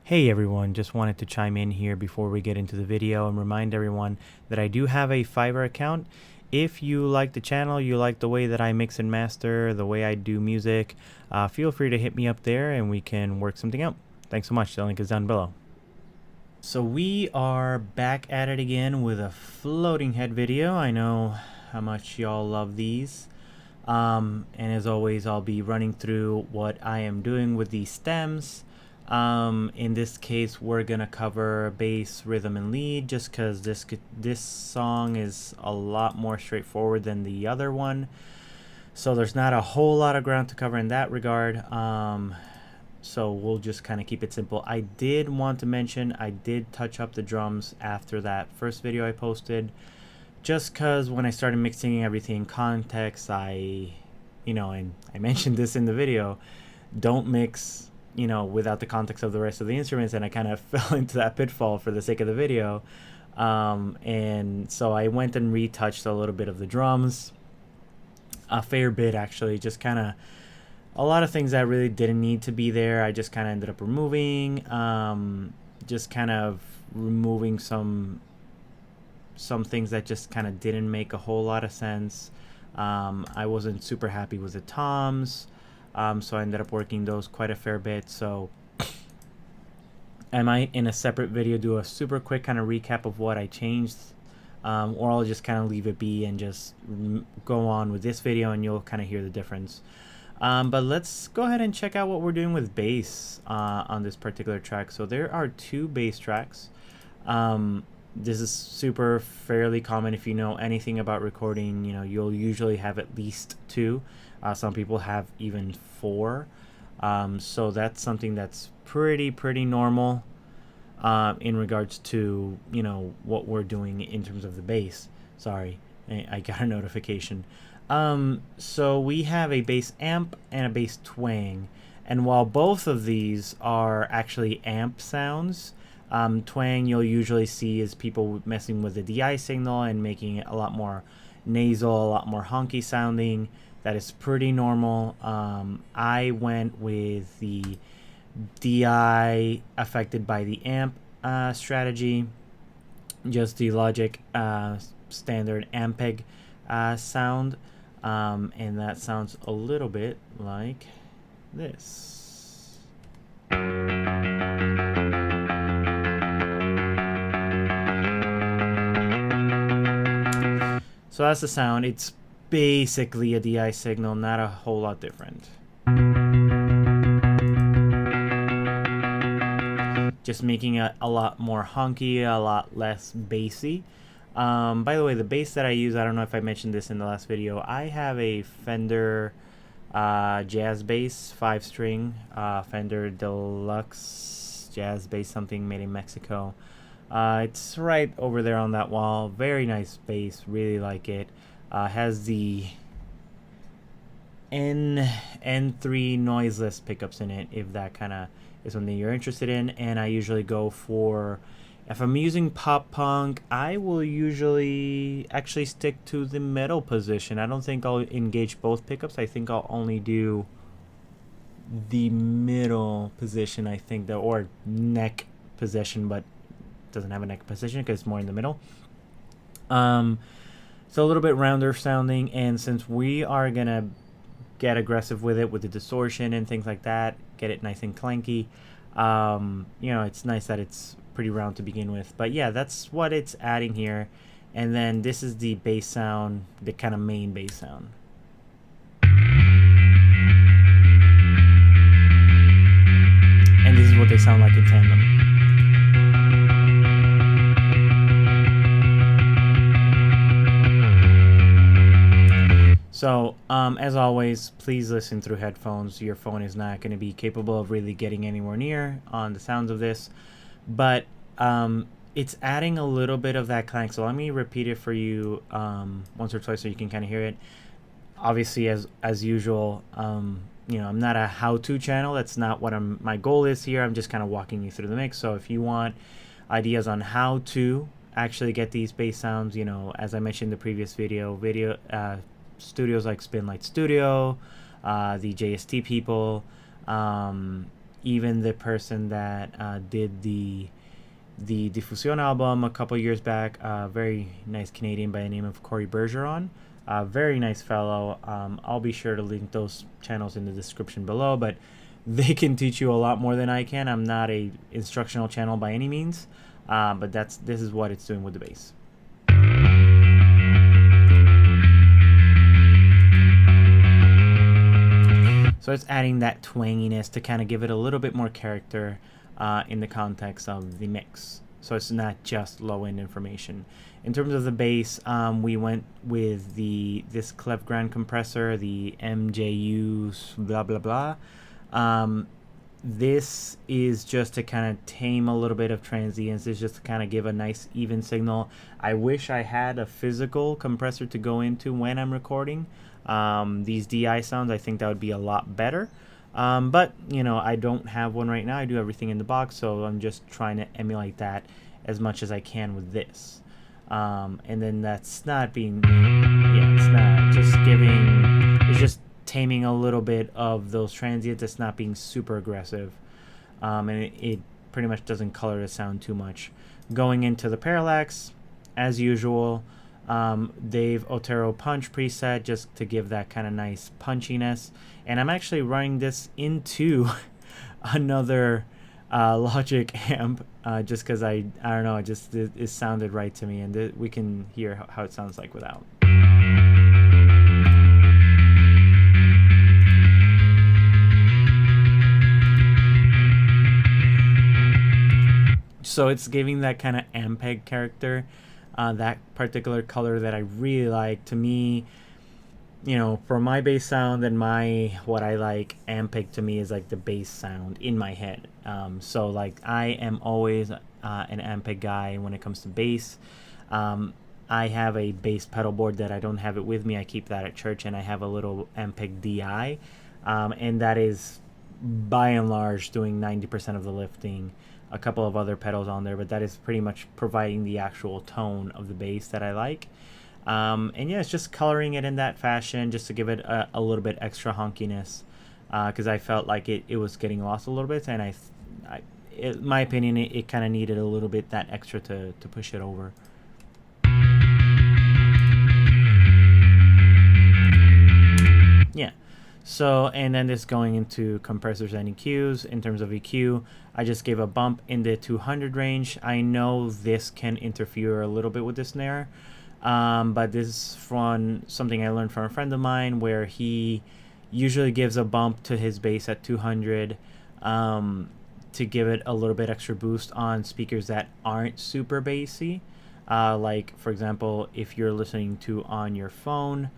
Hey everyone, just wanted to chime in here before we get into the video and remind everyone that I do have a Fiverr account. If you like the channel, you like the way that I mix and master, the way I do music, feel free to hit me up there and we can work something out. Thanks so much. The link is down below. So we are back at it again with a floating head video. I know how much y'all love these. And as always, I'll be running through what I am doing with these stems. In this case, we're gonna cover bass, rhythm, and lead, just because this song is a lot more straightforward than the other one. So there's not a whole lot of ground to cover in that regard. So we'll just kind of keep it simple. I did want to mention I did touch up the drums after that first video I posted, just because when I started mixing everything in context, and I mentioned this in the video, don't mix without the context of the rest of the instruments, and I kind of fell into that pitfall for the sake of the video. And so I went and retouched a little bit of the drums, a fair bit actually, just kind of a lot of things that really didn't need to be there. I just kind of ended up removing, just kind of removing some things that just kind of didn't make a whole lot of sense. I wasn't super happy with the toms. So I ended up working those quite a fair bit. So I might, in a separate video, do a super quick kind of recap of what I changed, or I'll just kind of leave it be and just go on with this video and you'll kind of hear the difference. But let's go ahead and check out what we're doing with bass on this particular track. So there are two bass tracks. This is super fairly common. If you know anything about recording, you'll usually have at least two. Some people have even four. So that's something that's pretty normal in regards to, what we're doing in terms of the bass. Sorry, I got a notification. So we have a bass amp and a bass twang. And while both of these are actually amp sounds, twang you'll usually see is people messing with the DI signal and making it a lot more nasal, a lot more honky sounding. That is pretty normal. I went with the DI affected by the amp strategy, just the Logic standard Ampeg sound, and that sounds a little bit like this. So that's the sound. It's basically a DI signal, not a whole lot different. Just making it a lot more honky, a lot less bassy. By the way, the bass that I use, I don't know if I mentioned this in the last video, I have a Fender jazz bass, 5-string, Fender Deluxe jazz bass, something made in Mexico. It's right over there on that wall. Very nice bass, really like it. Has the N3 noiseless pickups in it, if that kind of is something you're interested in. And I usually go for, if I'm using pop punk, I will usually actually stick to the middle position. I don't think I'll engage both pickups. I think I'll only do the middle position, I think, or neck position, but it doesn't have a neck position because it's more in the middle. So a little bit rounder sounding, and since we are gonna get aggressive with it with the distortion and things like that, get it nice and clanky, it's nice that it's pretty round to begin with. But yeah, that's what it's adding here. And then this is the bass sound, the kind of main bass sound. And this is what they sound like in tandem. So, as always, please listen through headphones. Your phone is not going to be capable of really getting anywhere near on the sounds of this. But it's adding a little bit of that clank. So let me repeat it for you once or twice so you can kind of hear it. Obviously, as usual, I'm not a how-to channel. That's not what my goal is here. I'm just kind of walking you through the mix. So if you want ideas on how to actually get these bass sounds, as I mentioned in the previous video, studios like Spinlight Studio, the JST people, even the person that did the Diffusion album a couple years back, very nice Canadian by the name of Corey Bergeron. Very nice fellow. I'll be sure to link those channels in the description below, but they can teach you a lot more than I can. I'm not a instructional channel by any means, but this is what it's doing with the bass. So it's adding that twanginess to kind of give it a little bit more character in the context of the mix. So it's not just low-end information. In terms of the bass, we went with this Clef Grand compressor, the MJU blah blah blah. This is just to kind of tame a little bit of transients. It's just to kind of give a nice even signal. I wish I had a physical compressor to go into when I'm recording these DI sounds. I think that would be a lot better. But, you know, I don't have one right now. I do everything in the box, so I'm just trying to emulate that as much as I can with this. And then that's not being, yeah, it's not just giving, it's just taming a little bit of those transients. It's not being super aggressive. And it pretty much doesn't color the sound too much. Going into the parallax, as usual, Dave Otero punch preset just to give that kind of nice punchiness. And I'm actually running this into another Logic amp just because I don't know, it sounded right to me, and we can hear how it sounds like without. So it's giving that kind of Ampeg character, that particular color that I really like. To me, you know, for my bass sound and what I like, Ampeg to me is like the bass sound in my head. So like I am always an Ampeg guy when it comes to bass. I have a bass pedal board that I don't have it with me. I keep that at church, and I have a little Ampeg DI, and that is by and large doing 90% of the lifting. A couple of other pedals on there, but that is pretty much providing the actual tone of the bass that I like. And yeah, it's just coloring it in that fashion just to give it a little bit extra honkiness, because I felt like it was getting lost a little bit, and in my opinion, it kind of needed a little bit that extra to push it over. Yeah. So, and then this going into compressors and EQs. In terms of EQ, I just gave a bump in the 200 range. I know this can interfere a little bit with the snare, but this is from something I learned from a friend of mine, where he usually gives a bump to his bass at 200 to give it a little bit extra boost on speakers that aren't super bassy. Like, for example, if you're listening to on your phone,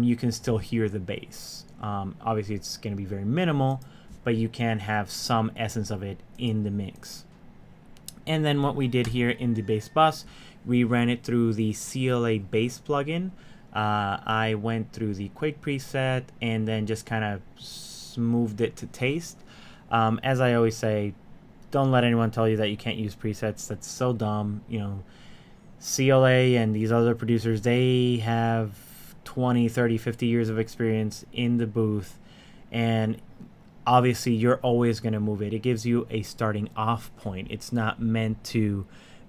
you can still hear the bass. Obviously it's going to be very minimal, but you can have some essence of it in the mix. And then what we did here in the bass bus, we ran it through the CLA bass plugin. I went through the Quake preset and then just kind of smoothed it to taste. As I always say, don't let anyone tell you that you can't use presets. That's so dumb. You know, CLA and these other producers, they have 20, 30, 50 years of experience in the booth, and obviously you're always going to move it. It gives you a starting off point. It's not meant to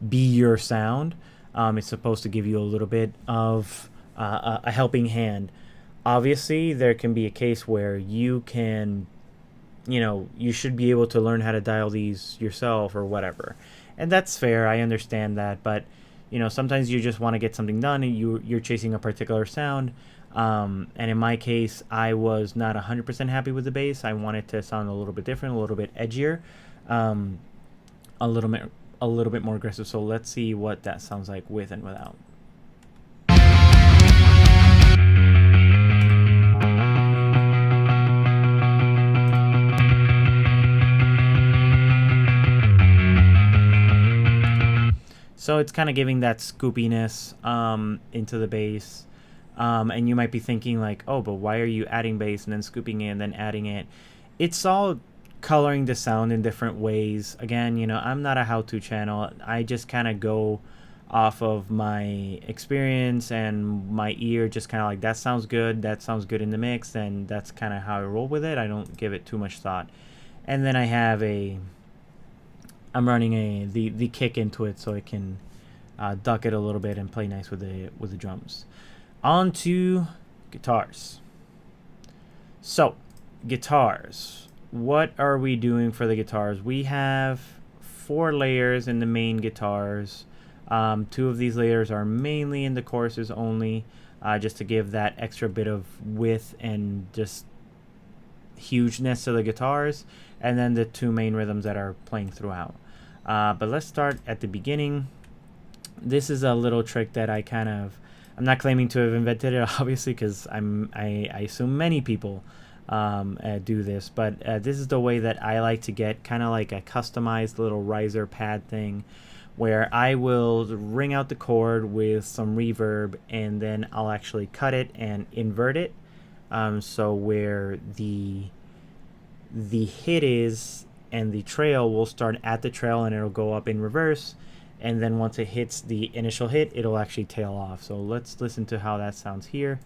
be your sound. It's supposed to give you a little bit of a helping hand. Obviously there can be a case where you can, you know, you should be able to learn how to dial these yourself or whatever, and that's fair. I understand that, but you know, sometimes you just want to get something done and you're chasing a particular sound. And in my case, I was not 100% happy with the bass. I wanted to sound a little bit different, a little bit edgier, a little bit more aggressive. So let's see what that sounds like with and without. So it's kind of giving that scoopiness into the bass. And you might be thinking like, oh, but why are you adding bass and then scooping it and then adding it? It's all coloring the sound in different ways. Again, you know, I'm not a how-to channel. I just kind of go off of my experience and my ear, just kind of like, that sounds good in the mix, and that's kind of how I roll with it. I don't give it too much thought. and then I have I'm running the kick into it so it can duck it a little bit and play nice with the drums. On to guitars. So, guitars. What are we doing for the guitars? We have 4 layers in the main guitars. 2 of these layers are mainly in the choruses only, just to give that extra bit of width and just hugeness to the guitars, and then the 2 main rhythms that are playing throughout. But let's start at the beginning. This is a little trick that I'm not claiming to have invented it, obviously, because I assume many people do this, but this is the way that I like to get kind of like a customized little riser pad thing, where I will ring out the chord with some reverb, and then I'll actually cut it and invert it, so where the hit is and the trail will start at the trail and it'll go up in reverse, and then once it hits the initial hit, it'll actually tail off. So let's listen to how that sounds here.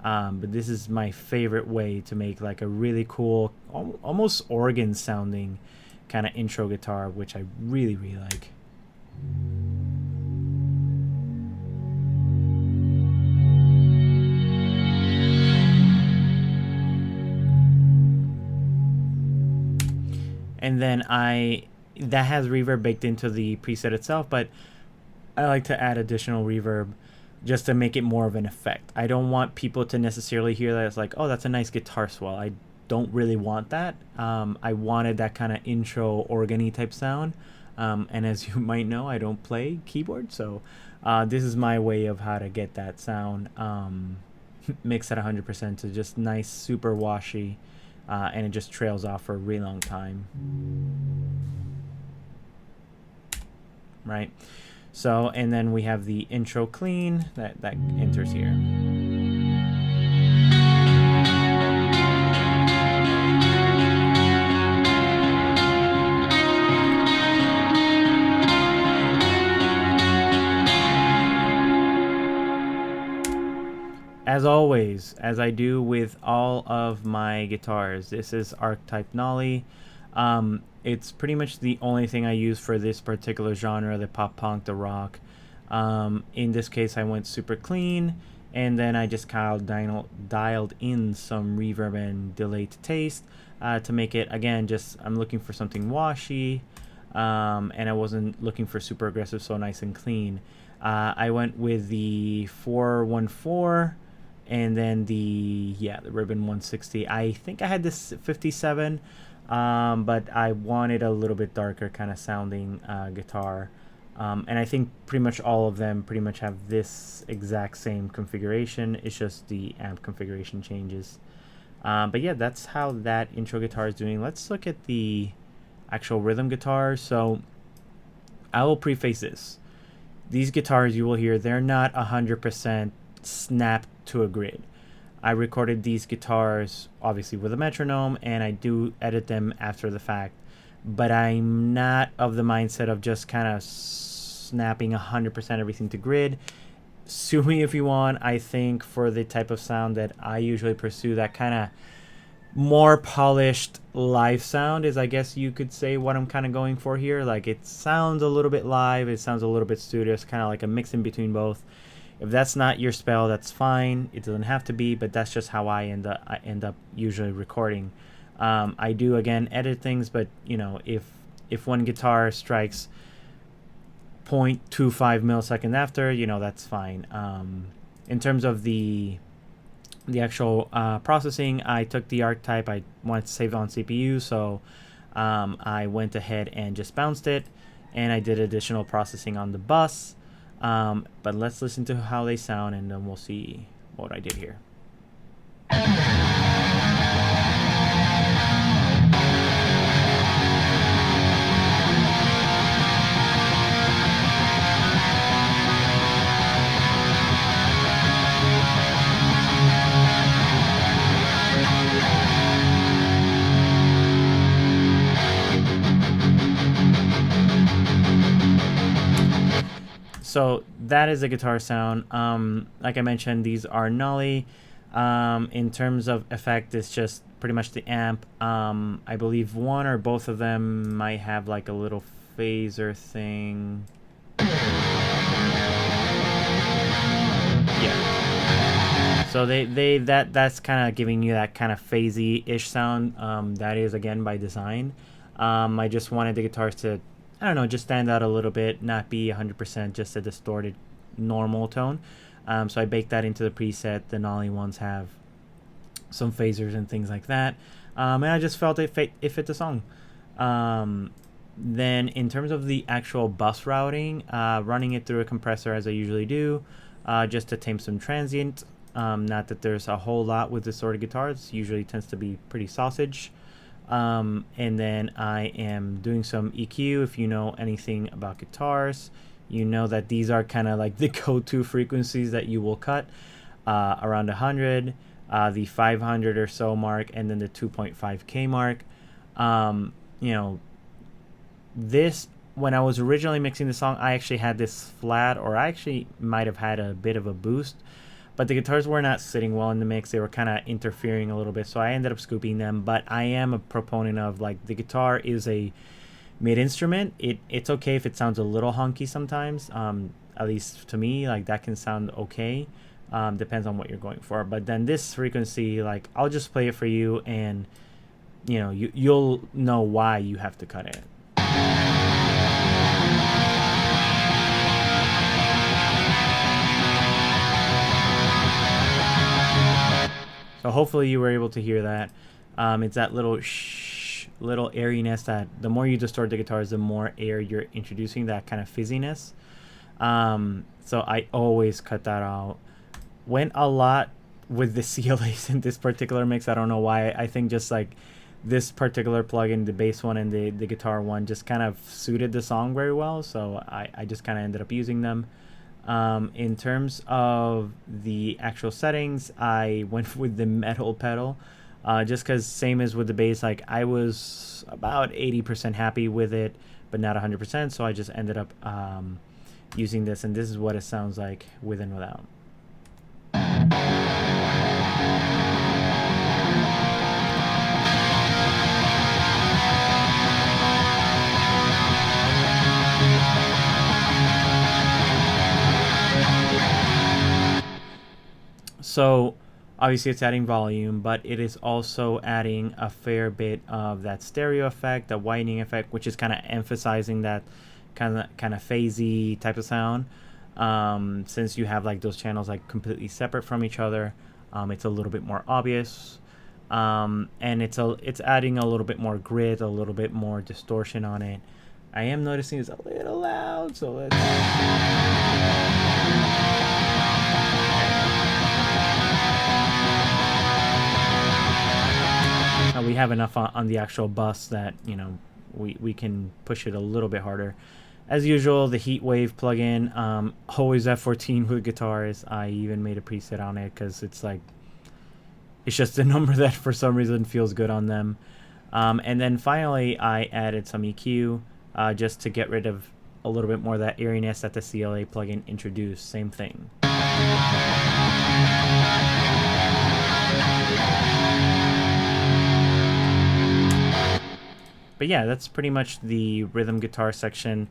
But this is my favorite way to make like a really cool, almost organ sounding kind of intro guitar, which I really like. And then that has reverb baked into the preset itself, but I like to add additional reverb just to make it more of an effect. I don't want people to necessarily hear that it's like, oh, that's a nice guitar swell. I don't really want that. I wanted that kind of intro organ-y type sound. And as you might know, I don't play keyboard, so this is my way of how to get that sound mixed at 100% to just nice, super washy, and it just trails off for a really long time. Right? So, and then we have the intro clean that enters here. As always, as I do with all of my guitars, this is archetype Nolly. It's pretty much the only thing I use for this particular genre, the pop punk, the rock. In this case, I went super clean, and then I just kind of dialed in some reverb and delay to taste to make it, again, I'm looking for something washy, and I wasn't looking for super aggressive, so nice and clean. I went with the 414, and then the Ribbon 160. I think I had this 57, but I wanted a little bit darker kind of sounding guitar, and I think pretty much all of them pretty much have this exact same configuration. It's just the amp configuration changes. But yeah, that's how that intro guitar is doing. Let's look at the actual rhythm guitar. So I will preface this. These guitars you will hear, they're not 100% snapped to a grid. I recorded these guitars obviously with a metronome, and I do edit them after the fact, but I'm not of the mindset of just kind of snapping 100% everything to grid. Sue me if you want. I think for the type of sound that I usually pursue, that kind of more polished live sound is, I guess you could say, what I'm kind of going for here. Like, it sounds a little bit live, it sounds a little bit studio. It's kind of like a mix in between both. If that's not your spell, that's fine. It doesn't have to be, but that's just how I end up usually recording. I do, again, edit things, but you know, if one guitar strikes 0.25 milliseconds after, you know, that's fine. In terms of the actual processing, I took the archetype. I wanted to save it on CPU, so I went ahead and just bounced it, and I did additional processing on the bus. But let's listen to how they sound, and then we'll see what I did here. So that is a guitar sound. Like I mentioned, these are Nolly. In terms of effect, it's just pretty much the amp. I believe one or both of them might have like a little phaser thing. Yeah. So that's kind of giving you that kind of phasey-ish sound. That is again by design. I just wanted the guitars to, I don't know, just stand out a little bit, not be 100% just a distorted normal tone. So I baked that into the preset. The Nolly ones have some phasers and things like that. And I just felt it fit the song. Then in terms of the actual bus routing, running it through a compressor as I usually do, just to tame some transient. Not that there's a whole lot with distorted guitars. Usually tends to be pretty sausage. And then I am doing some EQ. If you know anything about guitars, you know that these are kind of like the go-to frequencies that you will cut, around 100, the 500 or so mark, and then the 2.5K mark. You know, this, when I was originally mixing the song, I actually had this flat, or I actually might have had a bit of a boost, but the guitars were not sitting well in the mix. They were kind of interfering a little bit, so I ended up scooping them. But I am a proponent of, like, the guitar is a mid instrument. It's okay if it sounds a little honky sometimes. At least to me, like, that can sound okay. Depends on what you're going for. But then this frequency, like, I'll just play it for you, and you know, you'll know why you have to cut it. So hopefully you were able to hear that. It's that little little airiness that the more you distort the guitars, the more air you're introducing, that kind of fizziness. So I always cut that out. Went a lot with the CLAs in this particular mix. I don't know why. I think just like this particular plugin, the bass one and the guitar one, just kind of suited the song very well. So I just kind of ended up using them. In terms of the actual settings, I went with the metal pedal, just because, same as with the bass, like, I was about 80% happy with it, but not 100%, so I just ended up using this, and this is what it sounds like with and without. So obviously it's adding volume, but it is also adding a fair bit of that stereo effect, the widening effect, which is kind of emphasizing that kind of phasey type of sound. Since you have like those channels like completely separate from each other, it's a little bit more obvious, and it's adding a little bit more grit, a little bit more distortion on it. I am noticing it's a little loud, so let's. We have enough on the actual bus that, you know, we can push it a little bit harder. As usual, the heat wave plugin, always F14 with guitars. I even made a preset on it because it's like, it's just a number that for some reason feels good on them. And then finally, I added some EQ just to get rid of a little bit more of that airiness that the CLA plugin introduced. Same thing. But yeah, that's pretty much the rhythm guitar section.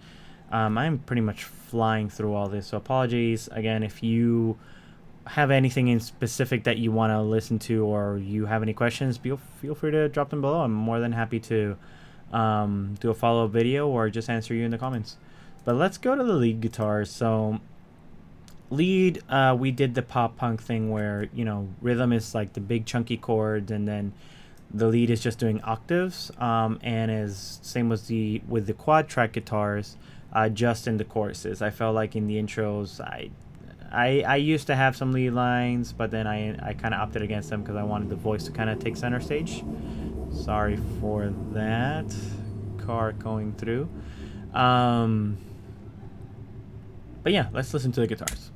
I'm pretty much flying through all this, so apologies again if you have anything in specific that you want to listen to, or you have any questions, feel free to drop them below. I'm more than happy to do a follow-up video or just answer you in the comments. But let's go to the lead guitars. So lead, we did the PopPunk thing where, you know, rhythm is like the big chunky chords, and then the lead is just doing octaves, and is same with the quad track guitars, just in the choruses. I felt like in the intros, I used to have some lead lines, but then I kind of opted against them because I wanted the voice to kind of take center stage. Sorry for that. Car going through. But yeah, let's listen to the guitars.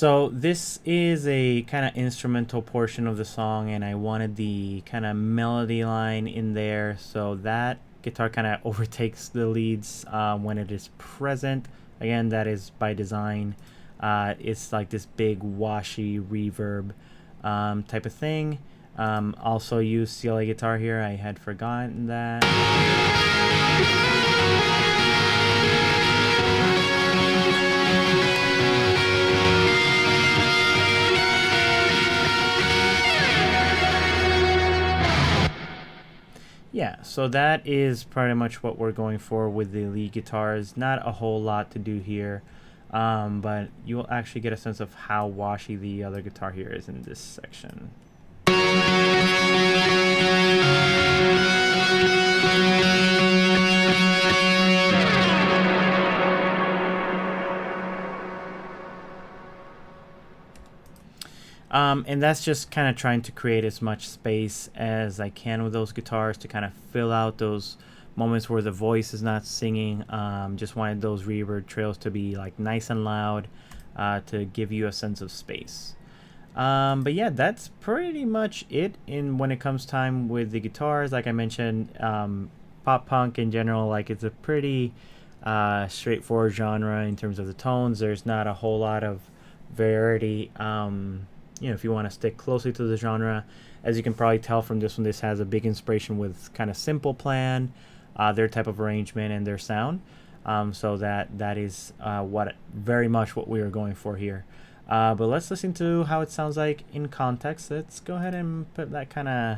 So this is a kind of instrumental portion of the song, and I wanted the kind of melody line in there, so that guitar kind of overtakes the leads when it is present. Again, that is by design. It's like this big washy reverb type of thing. Also use CLA guitar here. I had forgotten that. Yeah, so that is pretty much what we're going for with the lead guitars. Not a whole lot to do here, but you'll actually get a sense of how washy the other guitar here is in this section. And that's just kind of trying to create as much space as I can with those guitars to kind of fill out those moments where the voice is not singing. Just wanted those reverb trails to be like nice and loud to give you a sense of space. But yeah, that's pretty much it when it comes time with the guitars. Like I mentioned, pop punk in general, like it's a pretty straightforward genre in terms of the tones. There's not a whole lot of variety. You know, if you want to stick closely to the genre, as you can probably tell from this one, this has a big inspiration with kind of Simple Plan, their type of arrangement and their sound. So that is very much what we are going for here. But let's listen to how it sounds like in context. Let's go ahead and put that kind of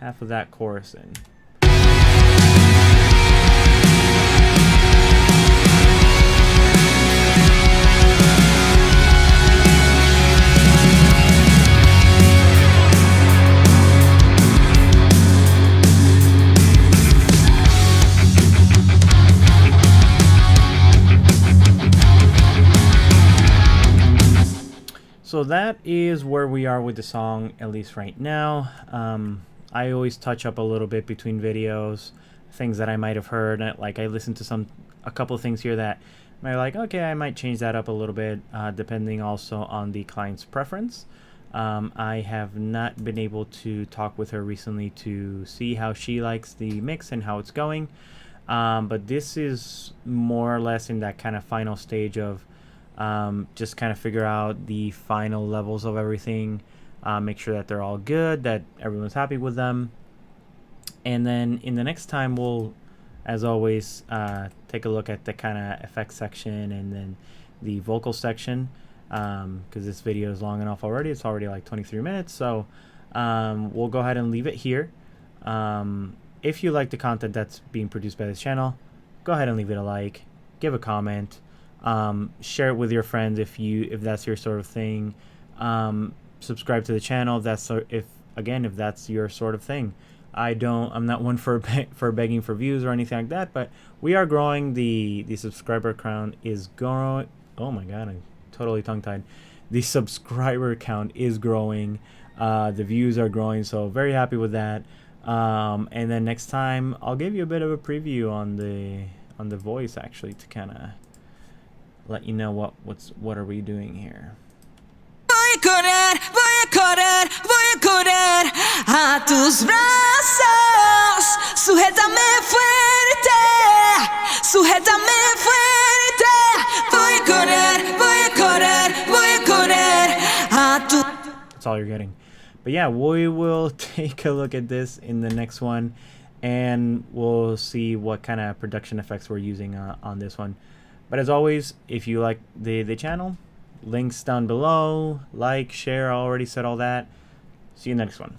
half of that chorus in. So that is where we are with the song, at least right now. I always touch up a little bit between videos, things that I might have heard. Like I listened to a couple of things here that I'm like, okay, I might change that up a little bit, depending also on the client's preference. I have not been able to talk with her recently to see how she likes the mix and how it's going. But this is more or less in that kind of final stage of just kind of figure out the final levels of everything, make sure that they're all good, that everyone's happy with them, and then in the next time we'll, as always, take a look at the kind of effects section and then the vocal section, because this video is long enough already. It's already like 23 minutes, so we'll go ahead and leave it here. If you like the content that's being produced by this channel, go ahead and leave it a like, give a comment. Share it with your friends if that's your sort of thing. Subscribe to the channel if that's your sort of thing. I'm not one for begging for views or anything like that, but we are growing. The subscriber count is growing. Oh my god, I'm totally tongue-tied. The subscriber count is growing. The views are growing, so very happy with that. And then next time I'll give you a bit of a preview on the voice, actually, to kind of let you know what are we doing here. Voy a correr a tus brazos. Sujétame fuerte Voy a correr a tu. That's all you're getting. But yeah, we will take a look at this in the next one, and we'll see what kind of production effects we're using on this one. But as always, if you like the channel, links down below, like, share, I already said all that. See you next one.